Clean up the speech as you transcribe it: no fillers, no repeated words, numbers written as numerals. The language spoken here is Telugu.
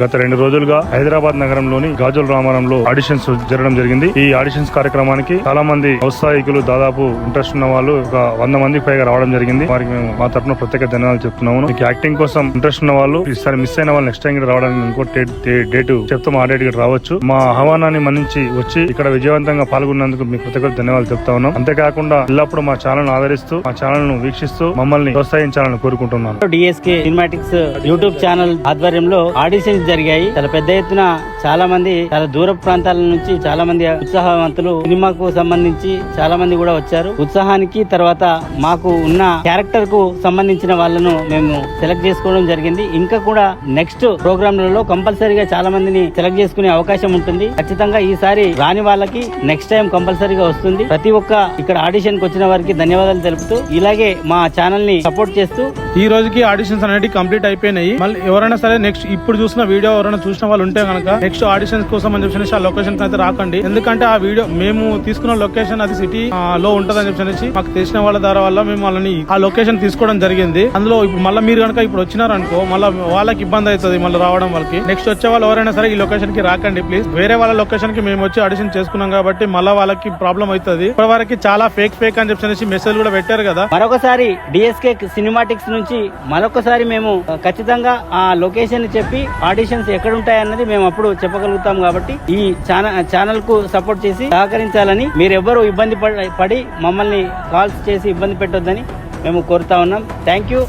గత 2 రోజులుగా హైదరాబాద్ నగరంలోని గాజుల రామారంలో ఆడిషన్స్ జరగడం జరిగింది. ఈ ఆడిషన్స్ కార్యక్రమానికి చాలా మంది ఔత్సాహికులు, దాదాపు ఇంట్రెస్ట్ ఉన్న వాళ్ళు ఒక 100 మందికి పైగా రావడం జరిగింది. వారికి మేము మా తరఫున ప్రత్యేక ధన్యవాదాలు చెప్తున్నాము. మీకు యాక్టింగ్ కోసం ఇంట్రెస్ట్ ఉన్న వాళ్ళు ఈసారి మిస్ అయిన వాళ్ళు నెక్స్ట్ టైం రావడానికి ఇంకో డేట్ చెప్తాము. ఆ డేట్ రావచ్చు. మా ఆహ్వానాన్ని మన్నించి వచ్చి ఇక్కడ విజయవంతంగా పాల్గొన్నందుకు మీకు ప్రత్యేక ధన్యవాదాలు చెప్తా ఉన్నాం. అంతేకాకుండా ఎల్లప్పుడూ మా ఛానల్ ఆదరిస్తూ, మా ఛానల్ ను వీక్షిస్తూ మమ్మల్ని ప్రోత్సహించాలని కోరుకుంటున్నాను. డిఎస్కే సినిమాటిక్స్ యూట్యూబ్ ఛానల్ ఆధ్వర్యంలో ఆడిషన్స్ జరిగాయి. చాలా పెద్ద ఎత్తున చాలా మంది చాలా దూర ప్రాంతాల నుంచి చాలా మంది ఉత్సాహవంతులు సినిమాకు సంబంధించి చాలా మంది కూడా వచ్చారు. ఉత్సాహానికి తర్వాత మాకు ఉన్న క్యారెక్టర్ కు సంబంధించిన వాళ్ళను మేము సెలెక్ట్ చేసుకోవడం జరిగింది. ఇంకా కూడా నెక్స్ట్ ప్రోగ్రాంలలో కంపల్సరీగా చాలా మందిని సెలెక్ట్ చేసుకునే అవకాశం ఉంటుంది. ఖచ్చితంగా ఈసారి రాని వాళ్ళకి నెక్స్ట్ టైం కంపల్సరీగా వస్తుంది. ప్రతి ఒక్క ఇక్కడ ఆడిషన్ కు వచ్చిన వారికి ధన్యవాదాలు తెలుపుతూ ఇలాగే మా ఛానల్ ని సపోర్ట్ చేస్తూ ఈ రోజుకి ఆడిషన్స్ అనేవి కంప్లీట్ అయిపోయినాయి. మళ్ళీ ఎవరైనా సరే నెక్స్ట్ ఇప్పుడు చూసిన వీడియో ఎవరైనా చూసిన వాళ్ళు ఉంటే కనుక నెక్స్ట్ ఆడిషన్స్ కోసం అని చెప్పేసి ఆ లొకేషన్ అయితే రాకండి. ఎందుకంటే ఆ వీడియో మేము తీసుకున్న లొకేషన్ అది సిటీ లో ఉంటదని చెప్పేసి మాకు తెలిసిన వాళ్ళ ద్వారా వల్ల మేము వాళ్ళని ఆ లొకేషన్ తీసుకోవడం జరిగింది. అందులో ఇప్పుడు మళ్ళీ మీరు కనుక ఇప్పుడు వచ్చినారనుకో మళ్ళీ వాళ్ళకి ఇబ్బంది అవుతుంది మళ్ళీ రావడం వాళ్ళకి. నెక్స్ట్ వచ్చే వాళ్ళు ఎవరైనా సరే ఈ లొకేషన్ కి రాకండి ప్లీజ్. వేరే వాళ్ళ లొకేషన్ కి మేము వచ్చి ఆడిషన్ చేసుకున్నాం కాబట్టి మళ్ళీ వాళ్ళకి ప్రాబ్లం అవుతుంది. ఇప్పటి వరకు చాలా ఫేక్ అని చెప్పేసి మెసేజ్ కూడా పెట్టారు కదా. మరొకసారి డిఎస్కే సినిమాటిక్స్ నుంచి మరొకసారి మేము ఖచ్చితంగా ఆ లొకేషన్ చెప్పి ఆడిషన్స్ ఎక్కడ ఉంటాయన్నది మేము అప్పుడు చెప్పగలుగుతాం. కాబట్టి ఈ ఛానల్ కు సపోర్ట్ చేసి సహకరించాలని, మీరెవ్వరూ ఇబ్బంది పడి మమ్మల్ని కాల్స్ చేసి ఇబ్బంది పెట్టొద్దని మేము కోరుతా ఉన్నాం. Thank you.